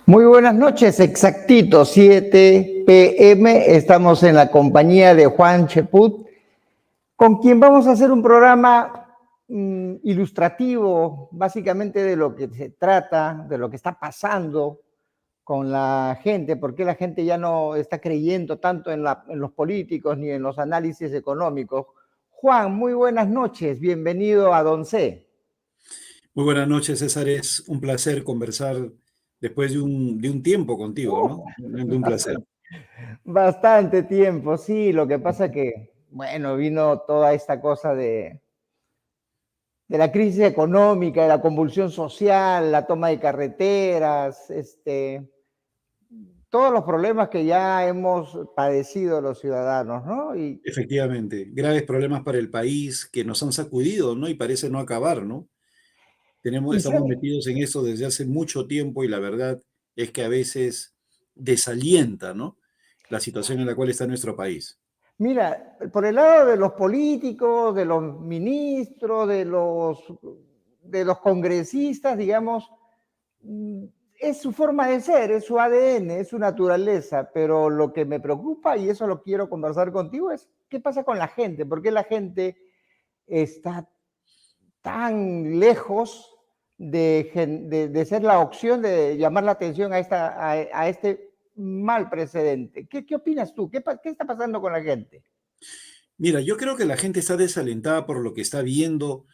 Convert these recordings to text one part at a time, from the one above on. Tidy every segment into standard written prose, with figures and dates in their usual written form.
Muy buenas noches, exactito, 7 p.m. Estamos en la compañía de Juan Cheput, con quien vamos a hacer un programa ilustrativo, básicamente de lo que se trata, de lo que está pasando con la gente, porque la gente ya no está creyendo tanto en los políticos ni en los análisis económicos. Juan, muy buenas noches, bienvenido a Don C. Muy buenas noches, César. Es un placer conversar después de un tiempo contigo, ¿no? De un placer. Bastante tiempo, sí, lo que pasa que, bueno, vino toda esta cosa de la crisis económica, de la convulsión social, la toma de carreteras, todos los problemas que ya hemos padecido los ciudadanos, ¿no? Y Efectivamente, graves problemas para el país que nos han sacudido, ¿no? Y parece no acabar, ¿no? y Estamos sabe, metidos en eso desde hace mucho tiempo y la verdad es que a veces desalienta, ¿no? La situación en la cual está nuestro país. mira, por el lado de los políticos, de los ministros, de los congresistas, digamos, mm, es su forma de ser, es su ADN, es su naturaleza, pero lo que me preocupa, y eso lo quiero conversar contigo, es qué pasa con la gente, por qué la gente está tan lejos de ser la opción de llamar la atención a este mal precedente. ¿Qué opinas tú? ¿Qué está pasando con la gente? Mira, yo creo que la gente está desalentada por lo que está viendo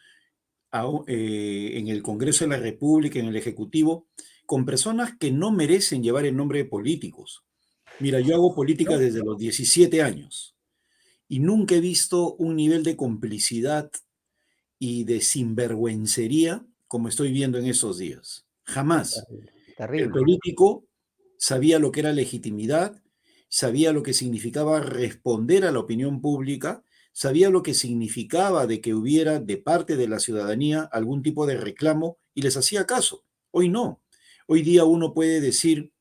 en el Congreso de la República, en el Ejecutivo, con personas que no merecen llevar el nombre de políticos. Mira, yo hago política ¿No? desde los 17 años y nunca he visto un nivel de complicidad y de sinvergüencería como estoy viendo en esos días. Jamás. Terrible, El terrible. político sabía lo que era legitimidad, sabía lo que significaba responder a la opinión pública, sabía lo que significaba de que hubiera de parte de la ciudadanía algún tipo de reclamo y les hacía caso. Hoy no. Hoy día uno puede decir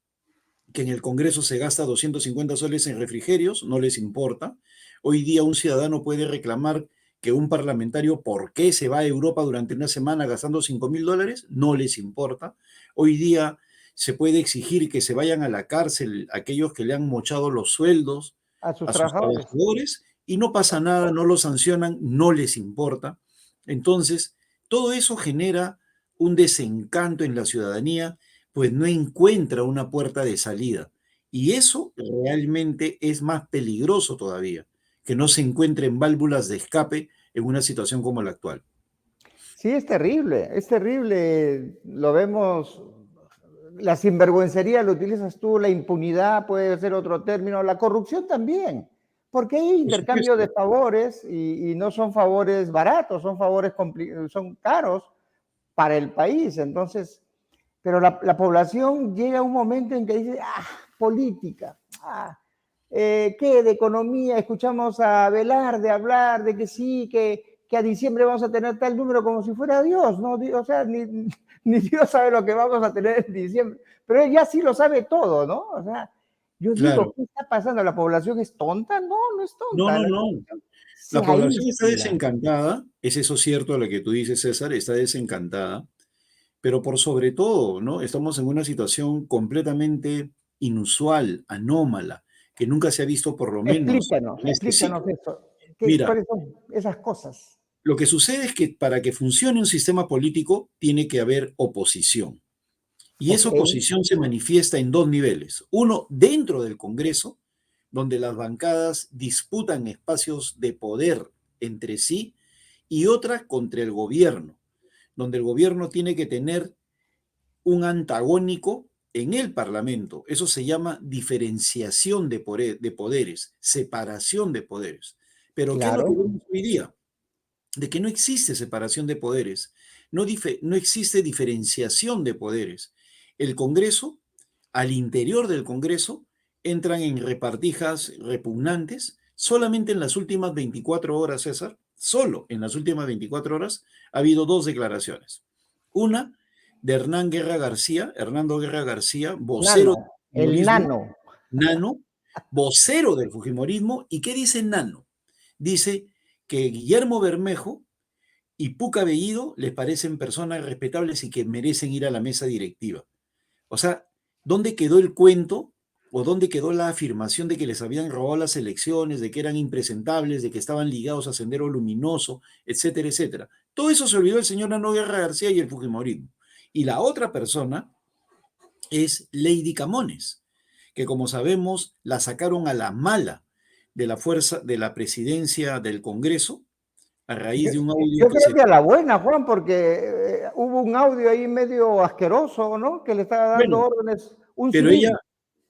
que en el Congreso se gasta 250 soles en refrigerios, no les importa. Hoy día un ciudadano puede reclamar que un parlamentario, ¿por qué se va a Europa durante una semana gastando $5,000? No les importa. Hoy día se puede exigir que se vayan a la cárcel aquellos que le han mochado los sueldos A sus a sus trabajadores. trabajadores y no pasa nada, no los sancionan, no les importa. Entonces, todo eso genera un desencanto en la ciudadanía, pues no encuentra una puerta de salida. Y eso realmente es más peligroso todavía, que no se encuentren válvulas de escape en una situación como la actual. Sí, es terrible, lo vemos, la sinvergüencería lo utilizas tú, la impunidad puede ser otro término, la corrupción también, porque hay Por intercambio de supuesto. favores y no son favores baratos, son favores son caros para el país, entonces, pero la población llega a un momento en que dice, política, ¿qué? De economía, escuchamos a Velarde hablar de que sí, que a diciembre vamos a tener tal número como si fuera Dios, ¿no? O sea, ni Dios sabe lo que vamos a tener en diciembre, pero él ya sí lo sabe todo, ¿no? O sea, yo digo, Claro. ¿qué está pasando? ¿La población es tonta? No, no es No, tonta, no, la no. población se La población está aísla. desencantada, es eso cierto lo que tú dices, César, está desencantada, pero por sobre todo, ¿no? Estamos en una situación completamente inusual, anómala, que nunca se ha visto por lo menos en este Explícanos siglo. eso. Mira, ¿Cuáles son esas cosas? lo que sucede es que para que funcione un sistema político tiene que haber oposición. Y Ok, esa oposición se manifiesta en dos niveles. Uno, dentro del Congreso, donde las bancadas disputan espacios de poder entre sí, y otra contra el gobierno, donde el gobierno tiene que tener un antagónico en el Parlamento. Eso se llama diferenciación de poderes, separación de poderes. Pero ¿qué es lo que claro. vemos hoy día? De que no existe separación de poderes, no existe diferenciación de poderes. El Congreso, al interior del Congreso, entran en repartijas repugnantes. Solamente en las últimas 24 horas, César, solo en las últimas 24 horas, ha habido dos declaraciones. Una de Hernando Guerra García, vocero del Nano, el fujimorismo, nano. Nano, vocero del fujimorismo. ¿Y qué dice Nano? Dice que Guillermo Bermejo y Puca Bellido les parecen personas respetables y que merecen ir a la mesa directiva. O sea, ¿Dónde quedó el cuento o dónde quedó la afirmación de que les habían robado las elecciones, de que eran impresentables, de que estaban ligados a Sendero Luminoso, etcétera, etcétera? Todo eso se olvidó el señor Nano Guerra García y el Fujimorismo. Y la otra persona es Lady Camones, que como sabemos la sacaron a la mala de la fuerza de la presidencia del Congreso a raíz de un audio Yo que creo se... que a la buena, Juan, porque hubo un audio ahí medio asqueroso, ¿no? Que le estaba dando Bueno, órdenes un pero ella,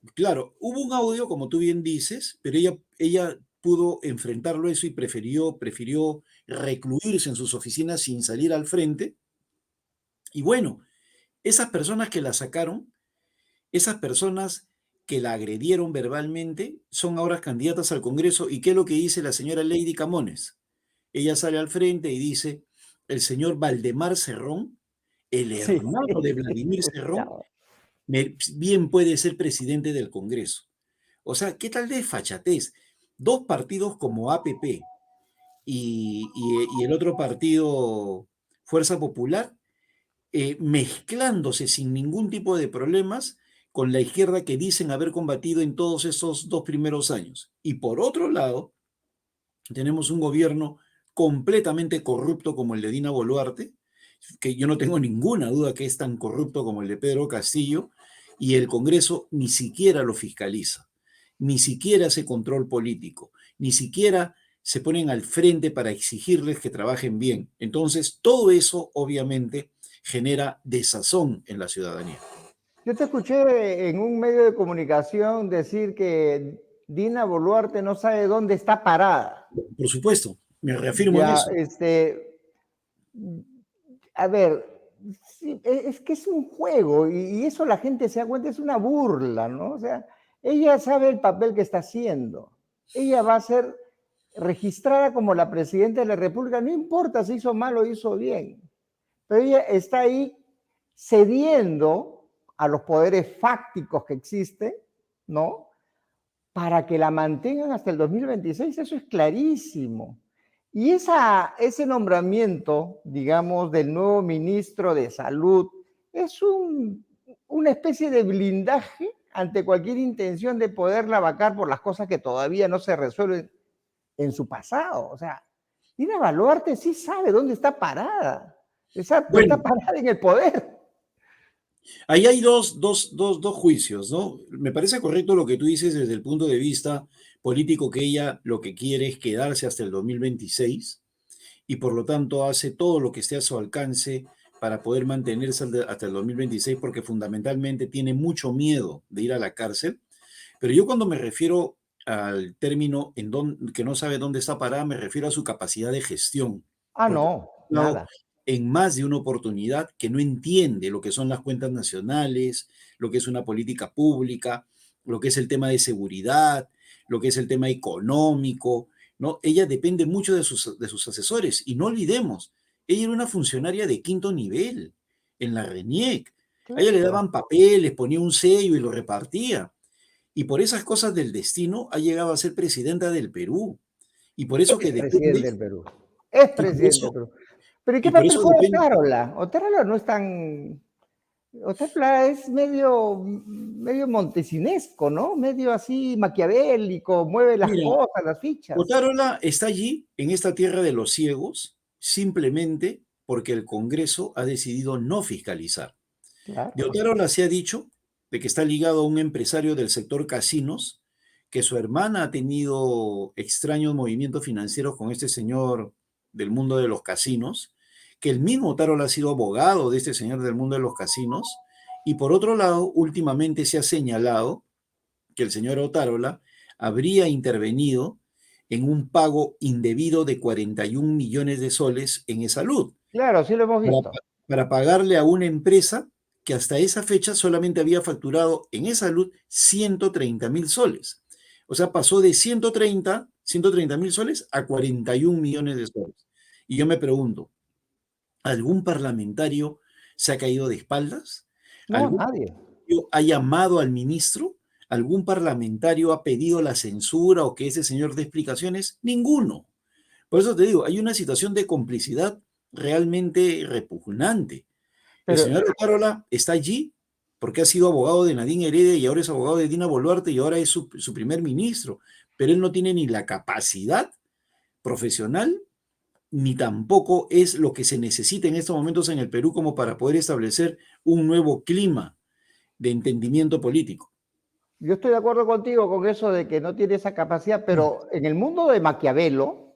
civil. claro, hubo un audio, como tú bien dices, pero ella pudo enfrentarlo eso y prefirió recluirse en sus oficinas sin salir al frente. Y bueno, esas personas que la sacaron, esas personas que la agredieron verbalmente, son ahora candidatas al Congreso. ¿Y qué es lo que dice la señora Lady Camones? Ella sale al frente y dice, el señor Valdemar Cerrón, el Sí, hermano de sí, Vladimir Cerrón, escuchaba. bien puede ser presidente del Congreso. O sea, ¿qué tal de desfachatez? Dos partidos como APP y el otro partido, Fuerza Popular, mezclándose sin ningún tipo de problemas con la izquierda que dicen haber combatido en todos esos 2 primeros años. Y por otro lado, tenemos un gobierno completamente corrupto como el de Dina Boluarte, que yo no tengo ninguna duda que es tan corrupto como el de Pedro Castillo, y el Congreso ni siquiera lo fiscaliza, ni siquiera hace control político, ni siquiera se ponen al frente para exigirles que trabajen bien. Entonces, todo eso obviamente genera desazón en la ciudadanía. Yo te escuché en un medio de comunicación decir que Dina Boluarte no sabe dónde está parada. Por supuesto, me reafirmo en Ya, eso. a ver, sí, es que es un juego y eso la gente se da cuenta, es una burla, ¿no? O sea, ella sabe el papel que está haciendo. Ella va a ser registrada como la presidenta de la República, no importa si hizo mal o hizo bien, pero ella está ahí cediendo a los poderes fácticos que existen, ¿no? Para que la mantengan hasta el 2026, eso es clarísimo. Y ese nombramiento, digamos, del nuevo ministro de Salud es una especie de blindaje ante cualquier intención de poderla vacar por las cosas que todavía no se resuelven en su pasado. O sea, Dina Boluarte sí sabe dónde está parada. Exacto, está Bueno, parada en el poder. ahí hay dos juicios, ¿no? Me parece correcto lo que tú dices desde el punto de vista político, que ella lo que quiere es quedarse hasta el 2026 y por lo tanto hace todo lo que esté a su alcance para poder mantenerse hasta el 2026 porque fundamentalmente tiene mucho miedo de ir a la cárcel. Pero yo cuando me refiero al término que no sabe dónde está parada, me refiero a su capacidad de gestión, Ah, porque no, ha nada. en más de una oportunidad que no entiende lo que son las cuentas nacionales, lo que es una política pública, lo que es el tema de seguridad, lo que es el tema económico, ¿no? Ella depende mucho de sus asesores y no olvidemos, ella era una funcionaria de quinto nivel en la RENIEC. A ella le Claro. daban papeles, ponía un sello y lo repartía. Y por esas cosas del destino ha llegado a ser presidenta del Perú. Y por eso que Es presidente depende, del Perú. Es y por presidente del eso, Perú. Pero ¿y qué y por papel eso juega depende. Otárola? Otárola no es tan. Otárola es medio montesinesco, ¿no? Medio así maquiavélico, mueve las Mira, cosas, las fichas. Otárola está allí, en esta tierra de los ciegos, simplemente porque el Congreso ha decidido no fiscalizar. De Claro. Otárola se ha dicho de que está ligado a un empresario del sector casinos, que su hermana ha tenido extraños movimientos financieros con este señor del mundo de los casinos, que el mismo Otárola ha sido abogado de este señor del mundo de los casinos, y por otro lado, últimamente se ha señalado que el señor Otárola habría intervenido en un pago indebido de 41 millones de soles en E-Salud Claro, sí lo hemos para, visto. para pagarle a una empresa que hasta esa fecha solamente había facturado en E-Salud 130.000 soles. O sea, pasó de 130.000 soles a 41 millones de soles. Y yo me pregunto, ¿algún parlamentario se ha caído de espaldas? No, ¿Algún nadie. parlamentario ha llamado al ministro? ¿Algún parlamentario ha pedido la censura o que ese señor dé explicaciones? Ninguno. Por eso te digo, hay una situación de complicidad realmente repugnante. El Pero señor Otárola está allí porque ha sido abogado de Nadine Heredia y ahora es abogado de Dina Boluarte y ahora es su primer ministro, pero él no tiene ni la capacidad profesional, ni tampoco es lo que se necesita en estos momentos en el Perú como para poder establecer un nuevo clima de entendimiento político. Yo estoy de acuerdo contigo con eso de que no tiene esa capacidad, pero en el mundo de Maquiavelo,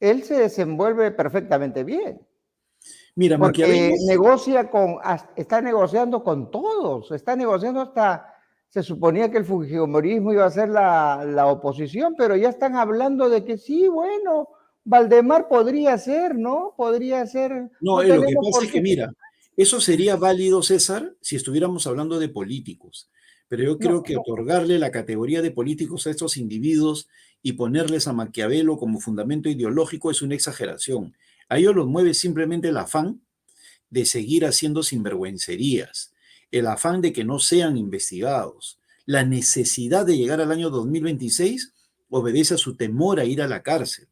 él se desenvuelve perfectamente bien. Mira, Porque Maquiavelo está negociando con todos, está negociando hasta, se suponía que el fujimorismo iba a ser la oposición, pero ya están hablando de que sí, bueno, Valdemar podría ser, ¿no? Podría ser. No, No lo que tenemos pasa por es que, qué. mira, eso sería válido, César, si estuviéramos hablando de políticos. Pero yo creo No, que otorgarle la categoría de políticos a estos individuos y ponerles a Maquiavelo como fundamento ideológico es una exageración. A ellos los mueve simplemente el afán de seguir haciendo sinvergüencerías, el afán de que no sean investigados. La necesidad de llegar al año 2026 obedece a su temor a ir a la cárcel.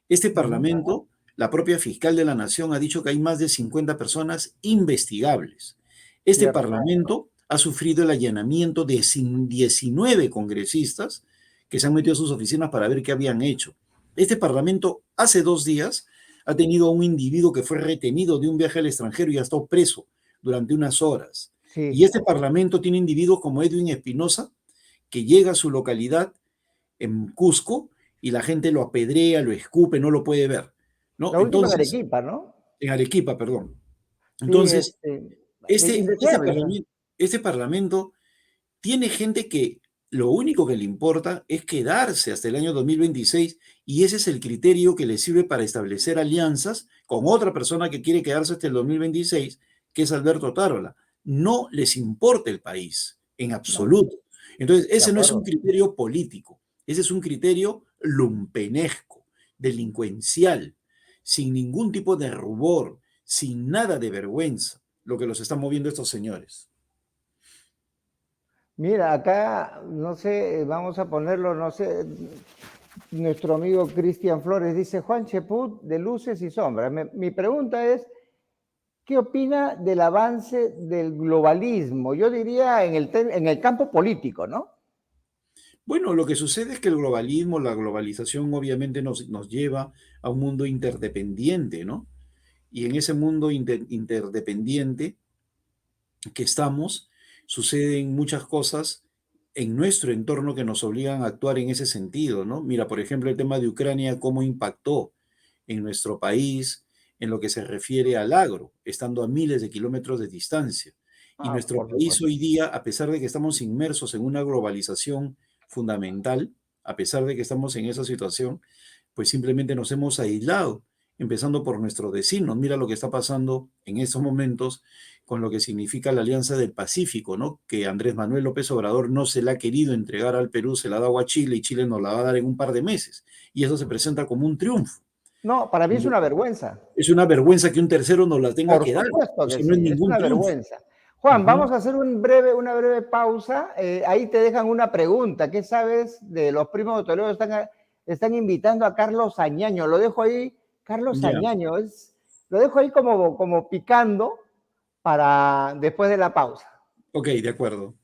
Este Parlamento, la propia fiscal de la Nación ha dicho que hay más de 50 personas investigables. Este cierto. Parlamento ha sufrido el allanamiento de 19 congresistas que se han metido a sus oficinas para ver qué habían hecho. Este Parlamento hace 2 días ha tenido a un individuo que fue retenido de un viaje al extranjero y ha estado preso durante unas horas. Sí. Y este Parlamento tiene individuos como Edwin Espinosa, que llega a su localidad en Cusco y la gente lo apedrea, lo escupe, no lo puede ver, ¿no? La última en Entonces, Arequipa, ¿no? en Arequipa, perdón. Sí, Entonces, este indeseable, ¿no? parlamento tiene gente que lo único que le importa es quedarse hasta el año 2026 y ese es el criterio que le sirve para establecer alianzas con otra persona que quiere quedarse hasta el 2026, que es Alberto Tarola. No les importa el país, en absoluto. Entonces, ese no es un criterio político, ese es un criterio lumpenesco, delincuencial, sin ningún tipo de rubor, sin nada de vergüenza, lo que los están moviendo estos señores. Mira, acá, no sé, vamos a ponerlo, no sé, nuestro amigo Cristian Flores dice, Juan Cheput, de luces y sombras. Mi pregunta es, ¿qué opina del avance del globalismo? Yo diría en el campo político, ¿no? Bueno, lo que sucede es que el globalismo, la globalización obviamente nos lleva a un mundo interdependiente, ¿no? Y en ese mundo interdependiente que estamos, suceden muchas cosas en nuestro entorno que nos obligan a actuar en ese sentido, ¿no? Mira, por ejemplo, el tema de Ucrania, cómo impactó en nuestro país en lo que se refiere al agro, estando a miles de kilómetros de distancia. Y nuestro país hoy día, a pesar de que estamos inmersos en una globalización fundamental, a pesar de que estamos en esa situación, pues simplemente nos hemos aislado, empezando por nuestros vecinos. Mira lo que está pasando en estos momentos con lo que significa la Alianza del Pacífico, ¿no? Que Andrés Manuel López Obrador no se la ha querido entregar al Perú, se la ha dado a Chile y Chile nos la va a dar en un par de meses. Y eso se presenta como un triunfo. No, para mí es una vergüenza. Es una vergüenza que un tercero nos la tenga que dar. Por supuesto que no es sí, es una triunfo. vergüenza. Juan, vamos a hacer una breve pausa. Ahí te dejan una pregunta. ¿Qué sabes de los primos de Toledo? Están invitando a Carlos Añaño. Lo dejo ahí, Carlos Añaño. Lo dejo ahí como picando para después de la pausa. Ok, de acuerdo.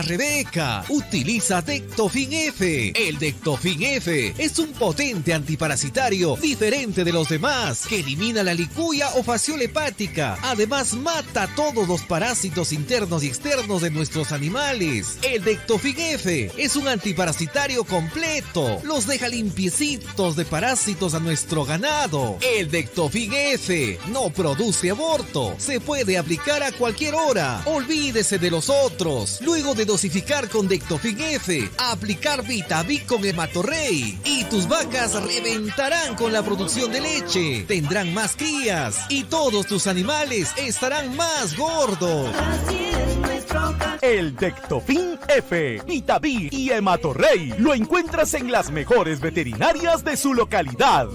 Rebeca, utiliza Dectofin F. El Dectofin F es un potente antiparasitario diferente de los demás que elimina la licuya o fasciola hepática. Además, mata todos los parásitos internos y externos de nuestros animales. El Dectofin F es un antiparasitario completo. Los deja limpiecitos de parásitos a nuestro ganado. El Dectofin F no produce aborto. Se puede aplicar a cualquier hora. Olvídese de los otros. Luego de de dosificar con Dectofin F, aplicar Vitavic con Hematorrey y tus vacas reventarán con la producción de leche, tendrán más crías y todos tus animales estarán más gordos. El Dectofin F, Vitavic y Hematorrey lo encuentras en las mejores veterinarias de su localidad.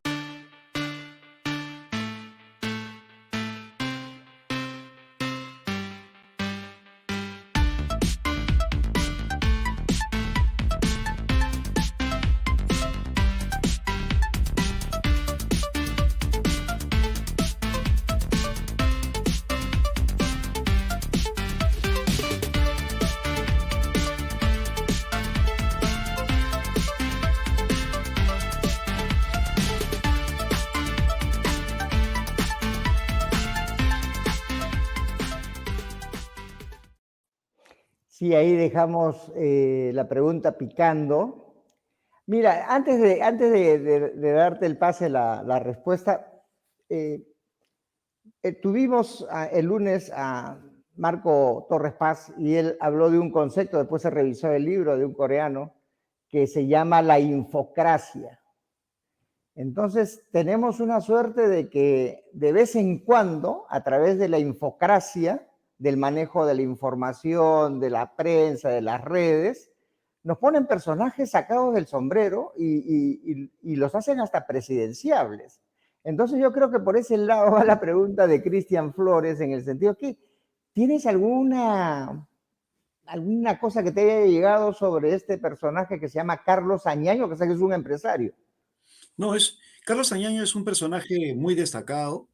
Sí, ahí dejamos la pregunta picando. Mira, antes de darte el pase la respuesta, tuvimos el lunes a Marco Torres Paz y él habló de un concepto, después se revisó el libro de un coreano que se llama la infocracia. Entonces, tenemos una suerte de que de vez en cuando, a través de la infocracia, del manejo de la información, de la prensa, de las redes, nos ponen personajes sacados del sombrero y los hacen hasta presidenciables. Entonces yo creo que por ese lado va la pregunta de Cristian Flores, en el sentido que, ¿tienes alguna cosa que te haya llegado sobre este personaje que se llama Carlos Añaño, que sé que es un empresario? No, Carlos Añaño es un personaje muy destacado.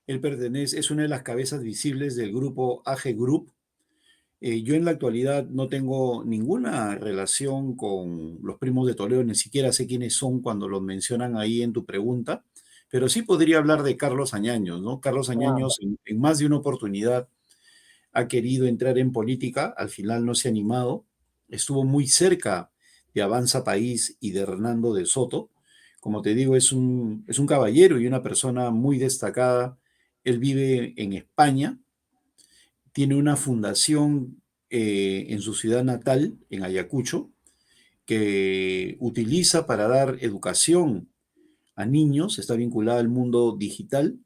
Él es una de las cabezas visibles del grupo AG Group. Yo en la actualidad no tengo ninguna relación con los primos de Toledo, ni siquiera sé quiénes son cuando los mencionan ahí en tu pregunta, pero sí podría hablar de Carlos Añaños, ¿no? Carlos Añaños en más de una oportunidad ha querido entrar en política, al final no se ha animado, estuvo muy cerca de Avanza País y de Hernando de Soto. Como te digo, es un caballero y una persona muy destacada. Él vive en España, tiene una fundación en su ciudad natal, en Ayacucho, que utiliza para dar educación a niños, está vinculada al mundo digital,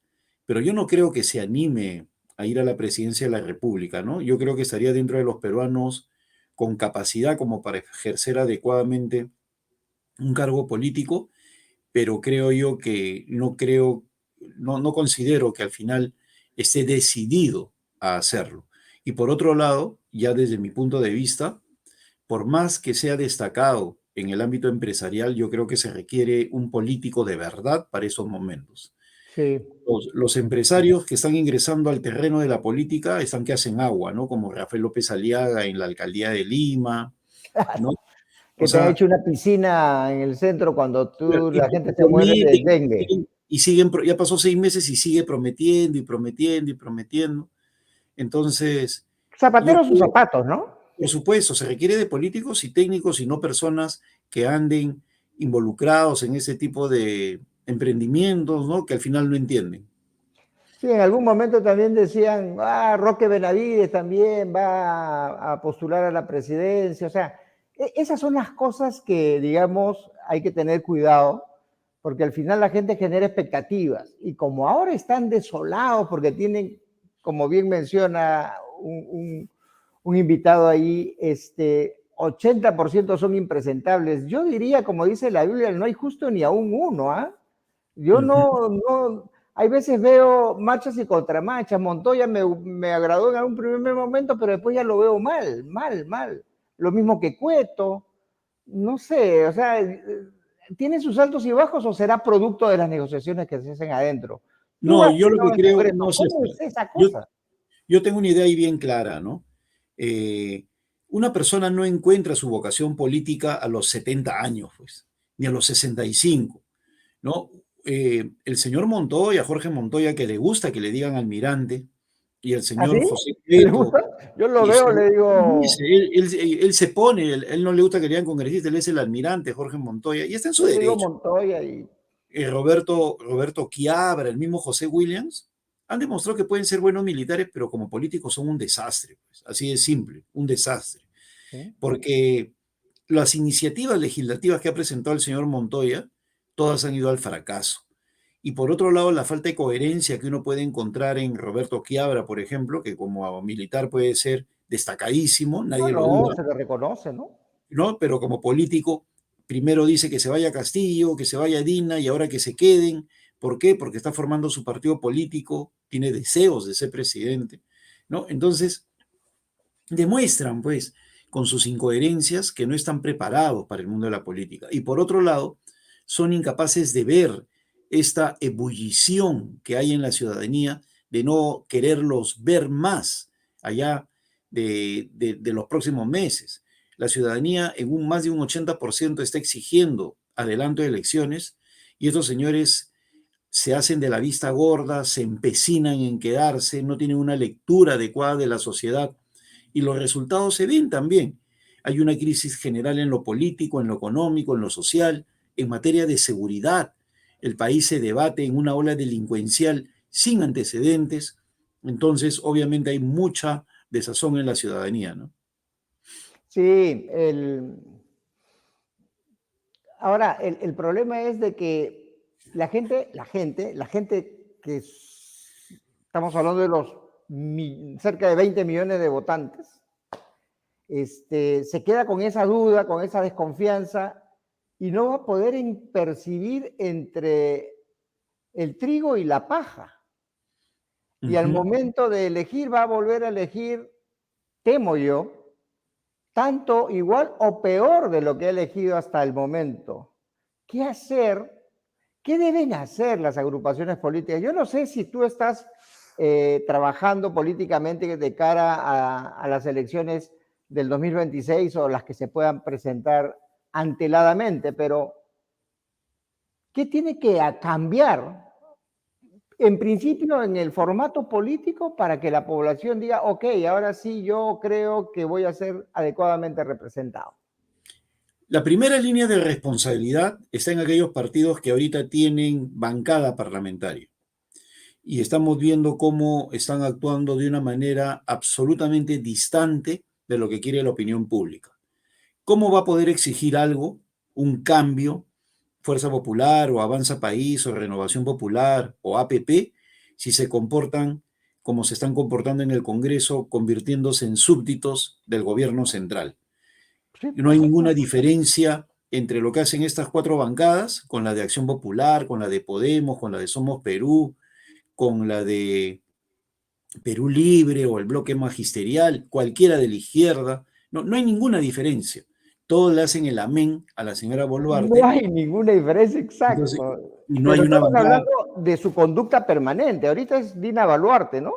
pero yo no creo que se anime a ir a la presidencia de la República, ¿no? Yo creo que estaría dentro de los peruanos con capacidad como para ejercer adecuadamente un cargo político, pero creo yo que no considero que al final esté decidido a hacerlo. Y por otro lado, ya desde mi punto de vista, por más que sea destacado en el ámbito empresarial, yo creo que se requiere un político de verdad para esos momentos. Sí. Los empresarios que están ingresando al terreno de la política están que hacen agua, ¿no? Como Rafael López Aliaga en la alcaldía de Lima, ¿no? Que te han hecho una piscina en el centro cuando la gente se muere de dengue. Y ya pasó 6 meses y sigue prometiendo y prometiendo y prometiendo. Entonces... Zapatero sus zapatos, ¿no? Por supuesto, se requiere de políticos y técnicos y no personas que anden involucrados en ese tipo de emprendimientos, ¿no? Que al final no entienden. Sí, en algún momento también decían, Roque Benavides también va a postular a la presidencia. O sea, esas son las cosas que, digamos, hay que tener cuidado, porque al final la gente genera expectativas. Y como ahora están desolados porque tienen, como bien menciona un invitado ahí, 80% son impresentables. Yo diría, como dice la Biblia, no hay justo ni aún uno, ¿ah? Yo no, hay veces veo marchas y contramarchas. Montoya me agradó en algún primer momento, pero después ya lo veo mal. Lo mismo que Cueto, no sé, o sea, ¿tiene sus altos y bajos o será producto de las negociaciones que se hacen adentro? No, yo lo que creo, ¿cómo es esa cosa? Yo tengo una idea ahí bien clara, ¿no? Una persona no encuentra su vocación política a los 70 años, pues, ni a los 65, ¿no? El señor Montoya, Jorge Montoya, que le gusta que le digan almirante, y el señor José Cueto. Yo lo veo, le digo... Él se pone, él no le gusta que le digan congresista, él es el almirante, Jorge Montoya, y está en su derecho. Montoya y... Roberto Quiabra, el mismo José Williams, han demostrado que pueden ser buenos militares, pero como políticos son un desastre, pues, así de simple, un desastre. Sí. porque las iniciativas legislativas que ha presentado el señor Montoya, todas han ido al fracaso. Y por otro lado, la falta de coherencia que uno puede encontrar en Roberto Quiabra, por ejemplo, que como militar puede ser destacadísimo, No, nadie lo no, duda, se le reconoce, ¿no? ¿no? Pero como político, primero dice que se vaya Castillo, que se vaya Dina y ahora que se queden. ¿Por qué? Porque está formando su partido político, tiene deseos de ser presidente, ¿no? Entonces, demuestran, pues, con sus incoherencias que no están preparados para el mundo de la política. Y por otro lado, son incapaces de ver esta ebullición que hay en la ciudadanía de no quererlos ver más allá de los próximos meses. La ciudadanía en más de un 80% está exigiendo adelanto de elecciones y estos señores se hacen de la vista gorda, se empecinan en quedarse, no tienen una lectura adecuada de la sociedad y los resultados se ven también. Hay una crisis general en lo político, en lo económico, en lo social, en materia de seguridad. El país se debate en una ola delincuencial sin antecedentes. Entonces, obviamente hay mucha desazón en la ciudadanía, ¿no? Sí, ahora el problema es de que la gente que estamos hablando de los cerca de 20 millones de votantes, se queda con esa duda, con esa desconfianza y no va a poder percibir entre el trigo y la paja. Y al momento de elegir va a volver a elegir, temo yo, tanto igual o peor de lo que ha elegido hasta el momento. ¿Qué hacer? ¿Qué deben hacer las agrupaciones políticas? Yo no sé si tú estás trabajando políticamente de cara a las elecciones del 2026 o las que se puedan presentar anteladamente, pero ¿qué tiene que cambiar? En principio, en el formato político para que la población diga, ok, ahora sí yo creo que voy a ser adecuadamente representado. La primera línea de responsabilidad está en aquellos partidos que ahorita tienen bancada parlamentaria. Y estamos viendo cómo están actuando de una manera absolutamente distante de lo que quiere la opinión pública. ¿Cómo va a poder exigir algo, un cambio, Fuerza Popular o Avanza País o Renovación Popular o APP, si se comportan como se están comportando en el Congreso, convirtiéndose en súbditos del gobierno central? Sí, No hay ninguna diferencia entre lo que hacen estas cuatro bancadas con la de Acción Popular, con la de Podemos, con la de Somos Perú, con la de Perú Libre o el bloque magisterial, cualquiera de la izquierda. No hay ninguna diferencia. Todos le hacen el amén a la señora no Boluarte. hay ninguna diferencia, Entonces, exacto. y no Pero hay una estamos bancada. hablando de su conducta permanente. Ahorita es Dina Boluarte, ¿no?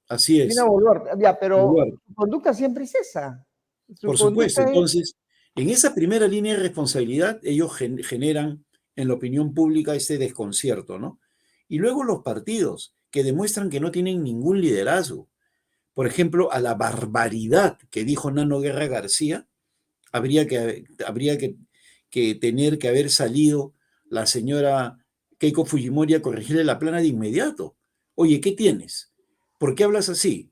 Así Dina es. Boluarte. Ya, pero Boluarte. su conducta siempre es esa. Su Por supuesto. conducta es... Entonces, en esa primera línea de responsabilidad, ellos generan en la opinión pública este desconcierto, ¿no? Y luego los partidos, que demuestran que no tienen ningún liderazgo. Por ejemplo, a la barbaridad que dijo Nano Guerra García, habría que tener que haber salido la señora Keiko Fujimori a corregirle la plana de inmediato. Oye, ¿qué tienes? ¿Por qué hablas así?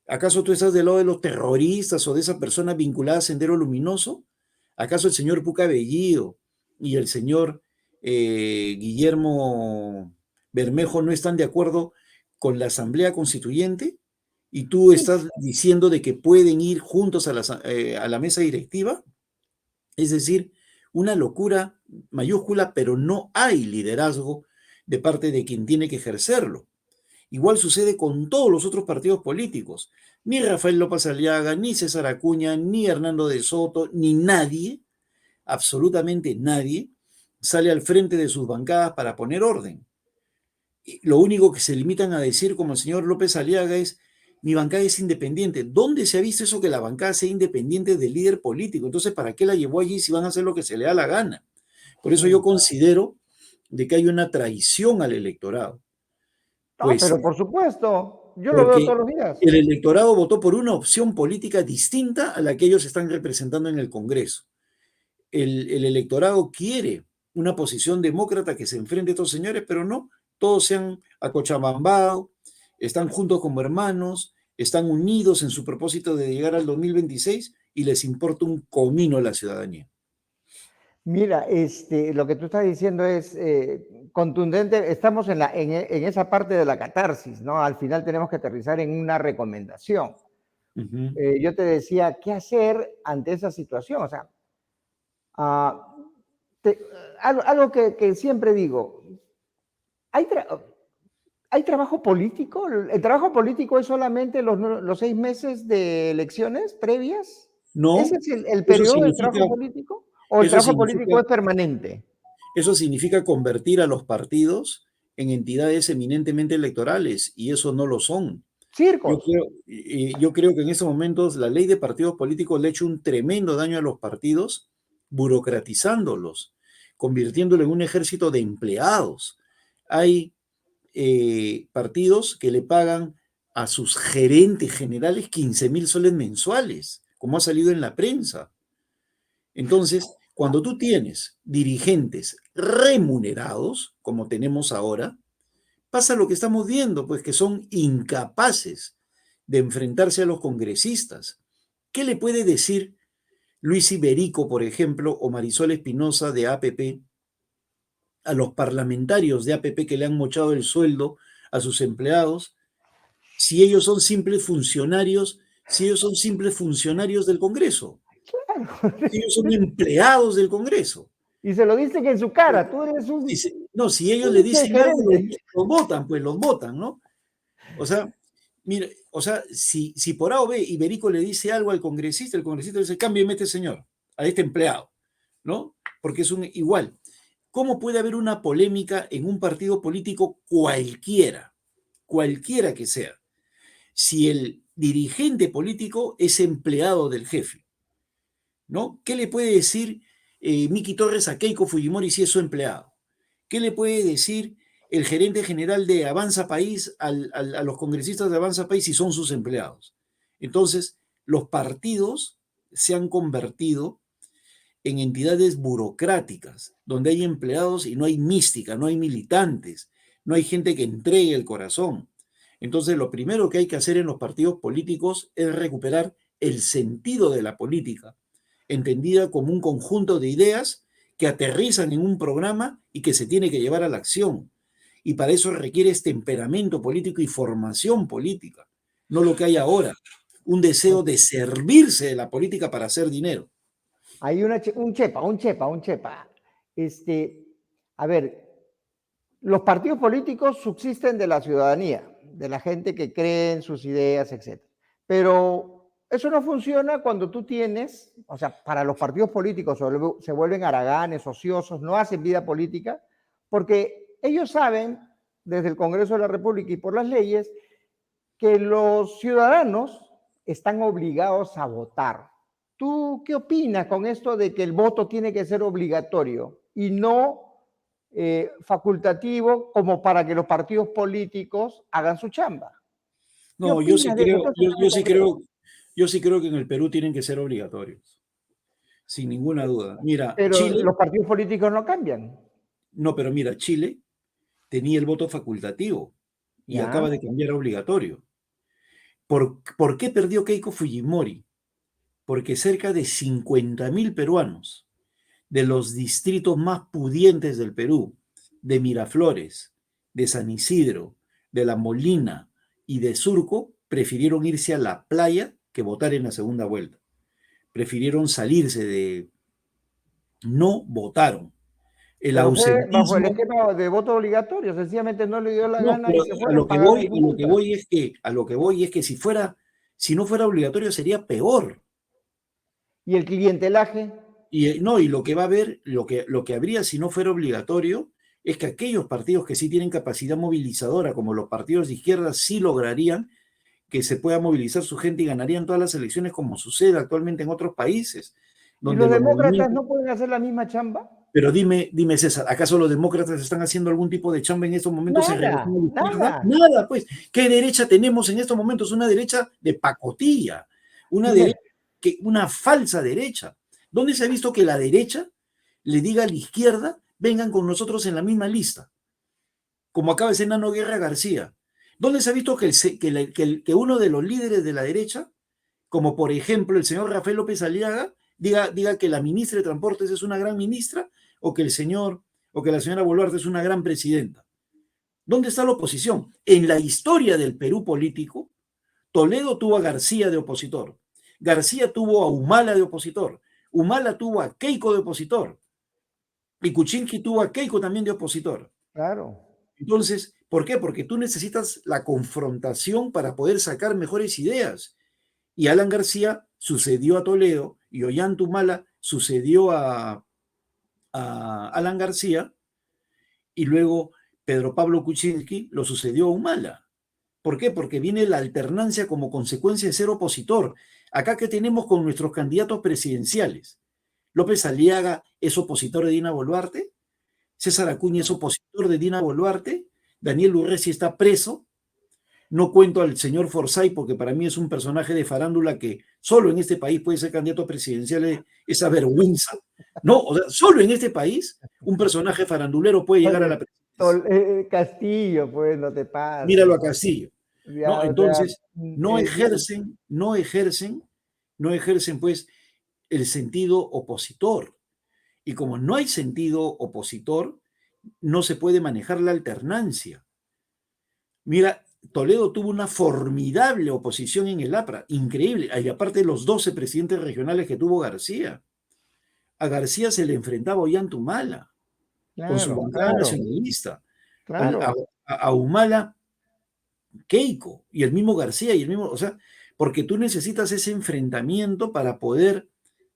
¿Acaso tú estás del lado de los terroristas o de esa persona vinculada a Sendero Luminoso? ¿Acaso el señor Puca Bellido y el señor Guillermo Bermejo no están de acuerdo con la Asamblea Constituyente? ¿Y tú estás diciendo de que pueden ir juntos a la mesa directiva? Es decir, una locura mayúscula, pero no hay liderazgo de parte de quien tiene que ejercerlo. Igual sucede con todos los otros partidos políticos. Ni Rafael López Aliaga, ni César Acuña, ni Hernando de Soto, ni nadie, absolutamente nadie, sale al frente de sus bancadas para poner orden. Lo único que se limitan a decir, como el señor López Aliaga, es: mi bancada es independiente. ¿Dónde se ha visto eso, que la bancada sea independiente del líder político? Entonces, ¿para qué la llevó allí si van a hacer lo que se le da la gana? Por eso yo considero de que hay una traición al electorado. No, Pues pero por supuesto, yo lo veo porque todos los días. el electorado votó por una opción política distinta a la que ellos están representando en el Congreso. El electorado quiere una posición demócrata que se enfrente a estos señores, pero no, todos se han acochabambado, están juntos como hermanos, están unidos en su propósito de llegar al 2026 y les importa un comino la ciudadanía. Mira, lo que tú estás diciendo es contundente. Estamos en esa parte de la catarsis, ¿no? Al final tenemos que aterrizar en una recomendación. Ujú. Yo te decía, ¿qué hacer ante esa situación? O sea, ah, te- algo que siempre digo, ¿hay, ¿hay trabajo político? ¿El trabajo político es solamente los 6 meses de elecciones previas? ¿Ese No, es el eso periodo del significa, trabajo político? ¿O el eso trabajo significa, político es permanente? eso significa convertir a los partidos en entidades eminentemente electorales, y eso no lo son. Circos. Yo creo que en estos momentos la ley de partidos políticos le ha hecho un tremendo daño a los partidos, burocratizándolos, convirtiéndolo en un ejército de empleados. Hay partidos que le pagan a sus gerentes generales 15.000 soles mensuales, como ha salido en la prensa. Entonces, cuando tú tienes dirigentes remunerados, como tenemos ahora, pasa lo que estamos viendo, pues que son incapaces de enfrentarse a los congresistas. ¿Qué le puede decir Luis Iberico, por ejemplo, o Marisol Espinosa de APP a los parlamentarios de APP que le han mochado el sueldo a sus empleados, si ellos son simples funcionarios, si ellos son simples funcionarios del Congreso, Claro. si ellos son empleados del Congreso? Y se lo dicen en su cara, tú eres No, si ellos le un dicen algo, gerente. los votan, pues los votan, ¿no? O sea, mire, o sea, si por A o B Iberico le dice algo al congresista, el congresista le dice, cámbiame este señor, a este empleado, ¿no? Porque es un igual. ¿Cómo puede haber una polémica en un partido político cualquiera, cualquiera que sea, si el dirigente político es empleado del jefe, ¿no? ¿Qué le puede decir Miki Torres a Keiko Fujimori si es su empleado? ¿Qué le puede decir el gerente general de Avanza País a los congresistas de Avanza País si son sus empleados? Entonces, los partidos se han convertido en entidades burocráticas, donde hay empleados y no hay mística, no hay militantes, no hay gente que entregue el corazón. Entonces, lo primero que hay que hacer en los partidos políticos es recuperar el sentido de la política, entendida como un conjunto de ideas que aterrizan en un programa y que se tiene que llevar a la acción. Y para eso requieres temperamento político y formación política, no lo que hay ahora, un deseo de servirse de la política para hacer dinero. Hay un chepa. A ver, los partidos políticos subsisten de la ciudadanía, de la gente que cree en sus ideas, etc. Pero eso no funciona cuando tú tienes, o sea, para los partidos políticos se vuelven haraganes, ociosos, no hacen vida política, porque ellos saben, desde el Congreso de la República y por las leyes, que los ciudadanos están obligados a votar. ¿Tú qué opinas con esto de que el voto tiene que ser obligatorio y no facultativo como para que los partidos políticos hagan su chamba? ¿Qué No, opinas de eso? Tú has estado en el Congreso, yo sí creo que en el Perú tienen que ser obligatorios, sin ninguna duda. Mira, pero Chile, los partidos políticos no cambian. no, pero mira, Chile tenía el voto facultativo y ¿Ya? acaba de cambiar a obligatorio. ¿Por qué perdió Keiko Fujimori? Porque cerca de 50.000 peruanos de los distritos más pudientes del Perú, de Miraflores, de San Isidro, de La Molina y de Surco, prefirieron irse a la playa que votar en la segunda vuelta. Prefirieron salirse de... No votaron. El Pero fue bajo el ausentismo... esquema de voto obligatorio, sencillamente no le dio la No, gana y pero se fueron, pagaron su multa. a lo que voy es que si no fuera obligatorio sería peor. Y el clientelaje, Y no, y lo que va a haber, lo que habría si no fuera obligatorio, es que aquellos partidos que sí tienen capacidad movilizadora, como los partidos de izquierda, sí lograrían que se pueda movilizar su gente y ganarían todas las elecciones como sucede actualmente en otros países, y donde los los demócratas movimientos... no pueden hacer la misma chamba. Pero dime César, ¿acaso los demócratas están haciendo algún tipo de chamba en estos momentos en relación Nada, a la izquierda? nada. Nada, pues. ¿Qué derecha tenemos en estos momentos? Una derecha de pacotilla, una derecha Miguel, una falsa derecha. ¿Dónde se ha visto que la derecha le diga a la izquierda, vengan con nosotros en la misma lista? Como acaba de ser Nano Guerra García. ¿Dónde se ha visto que uno de los líderes de la derecha como por ejemplo el señor Rafael López Aliaga diga que la ministra de Transportes es una gran ministra o que la señora Boluarte es una gran presidenta. ¿Dónde está la oposición? En la historia del Perú político, Toledo tuvo a García de opositor, García tuvo a Humala de opositor, Humala tuvo a Keiko de opositor y Kuczynski tuvo a Keiko también de opositor. Claro. Entonces, ¿por qué? Porque tú necesitas la confrontación para poder sacar mejores ideas. Y Alan García sucedió a Toledo y Ollanta Humala sucedió a Alan García y luego Pedro Pablo Kuczynski lo sucedió a Humala. ¿Por qué? Porque viene la alternancia como consecuencia de ser opositor. Acá que tenemos con nuestros candidatos presidenciales. López Aliaga es opositor de Dina Boluarte, César Acuña es opositor de Dina Boluarte, Daniel Urresti está preso. No cuento al señor Forsyth porque para mí es un personaje de farándula que solo en este país puede ser candidato presidencial, esa vergüenza. No, o sea, solo en este país un personaje farandulero puede llegar a la presidencia. Castillo, pues, no te pases. Míralo a Castillo. Ya, ¿No? Entonces, o sea, no ejercen pues el sentido opositor. Y como no hay sentido opositor, no se puede manejar la alternancia. Mira, Toledo tuvo una formidable oposición en el APRA, increíble. Y aparte de los 12 presidentes regionales que tuvo García. A García se le enfrentaba Ollanta Humala con su bancada nacionalista. Claro. A Humala, Keiko, y el mismo García, o sea, porque tú necesitas ese enfrentamiento para poder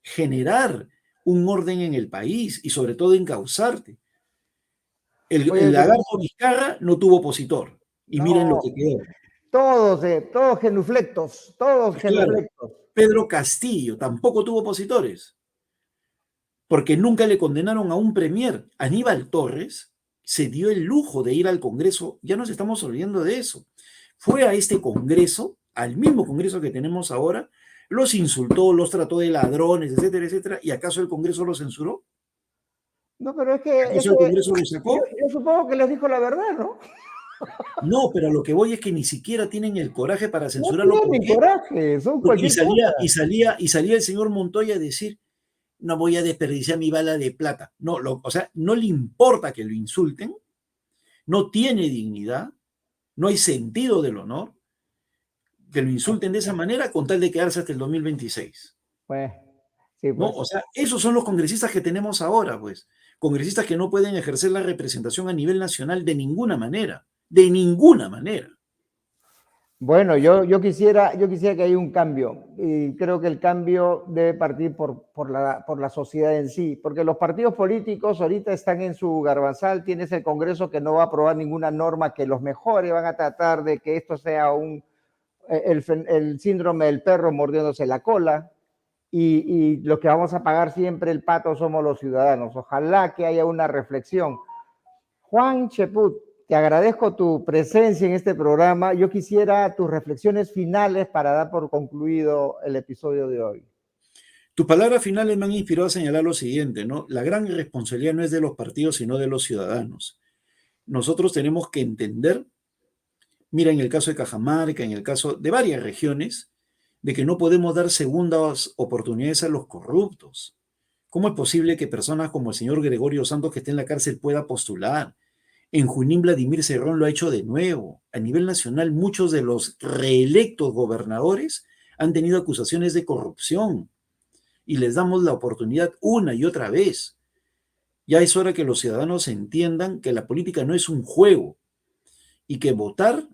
generar un orden en el país y sobre todo encauzarte. El lagarto Vizcarra no tuvo opositor. Y miren lo que quedó. Todos genuflectos, todos genuflectos. Pedro Castillo tampoco tuvo opositores. Porque nunca le condenaron a un premier. Aníbal Torres se dio el lujo de ir al Congreso. Ya nos estamos olvidando de eso. Fue a este Congreso, al mismo Congreso que tenemos ahora, los insultó, los trató de ladrones, etcétera, etcétera. ¿Y acaso el Congreso lo censuró? No, pero es que... ¿Acaso el Congreso lo sacó? Yo supongo que les dijo la verdad, ¿no? No, pero a lo que voy es que ni siquiera tienen el coraje para censurarlo. No tienen coraje, son cualquier cosa. Y salía el señor Montoya a decir, no voy a desperdiciar mi bala de plata. No, o sea, no le importa que lo insulten, no tiene dignidad, no hay sentido del honor, que lo insulten de esa manera con tal de quedarse hasta el 2026. Pues, sí, pues. ¿No? O sea, esos son los congresistas que tenemos ahora, pues. Congresistas que no pueden ejercer la representación a nivel nacional de ninguna manera. De ninguna manera. Bueno, yo quisiera que haya un cambio y creo que el cambio debe partir por la sociedad en sí, porque los partidos políticos ahorita están en su garbanzal, tienes el Congreso que no va a aprobar ninguna norma, que los mejores van a tratar de que esto sea el síndrome del perro mordiéndose la cola y los que vamos a pagar siempre el pato somos los ciudadanos. Ojalá que haya una reflexión. Juan Cheput, te agradezco tu presencia en este programa. Yo quisiera tus reflexiones finales para dar por concluido el episodio de hoy. Tus palabras finales me han inspirado a señalar lo siguiente, ¿no? La gran responsabilidad no es de los partidos, sino de los ciudadanos. Nosotros tenemos que entender, mira, en el caso de Cajamarca, en el caso de varias regiones, de que no podemos dar segundas oportunidades a los corruptos. ¿Cómo es posible que personas como el señor Gregorio Santos, que está en la cárcel, pueda postular? En Junín, Vladimir Cerrón lo ha hecho de nuevo. A nivel nacional, muchos de los reelectos gobernadores han tenido acusaciones de corrupción y les damos la oportunidad una y otra vez. Ya es hora que los ciudadanos entiendan que la política no es un juego y que votar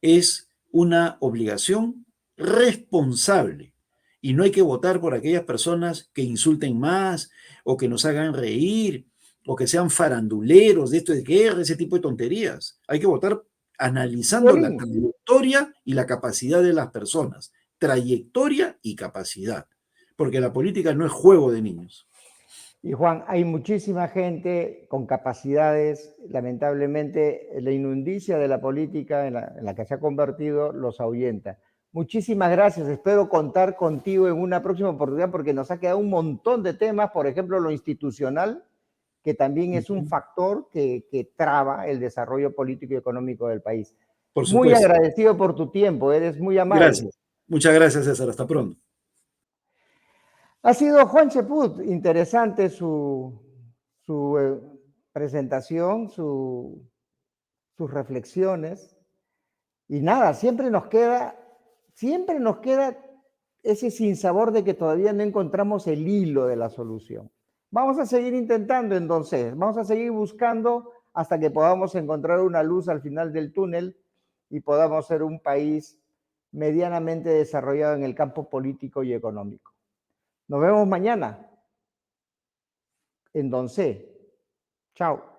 es una obligación responsable. Y no hay que votar por aquellas personas que insulten más o que nos hagan reír o que sean faranduleros de esto de guerra, ese tipo de tonterías. Hay que votar analizando la trayectoria y la capacidad de las personas. Trayectoria y capacidad. Porque la política no es juego de niños. Y Juan, hay muchísima gente con capacidades, lamentablemente la inundicia de la política en la que se ha convertido los ahuyenta. Muchísimas gracias, espero contar contigo en una próxima oportunidad porque nos ha quedado un montón de temas, por ejemplo, lo institucional, que también es un factor que traba el desarrollo político y económico del país. Muy agradecido por tu tiempo, eres muy amable. Gracias. Muchas gracias, César. Hasta pronto. Ha sido Juan Cheput, interesante su presentación, sus reflexiones. Y nada, siempre nos queda ese sinsabor de que todavía no encontramos el hilo de la solución. Vamos a seguir intentando entonces, vamos a seguir buscando hasta que podamos encontrar una luz al final del túnel y podamos ser un país medianamente desarrollado en el campo político y económico. Nos vemos mañana en Don C. Chao.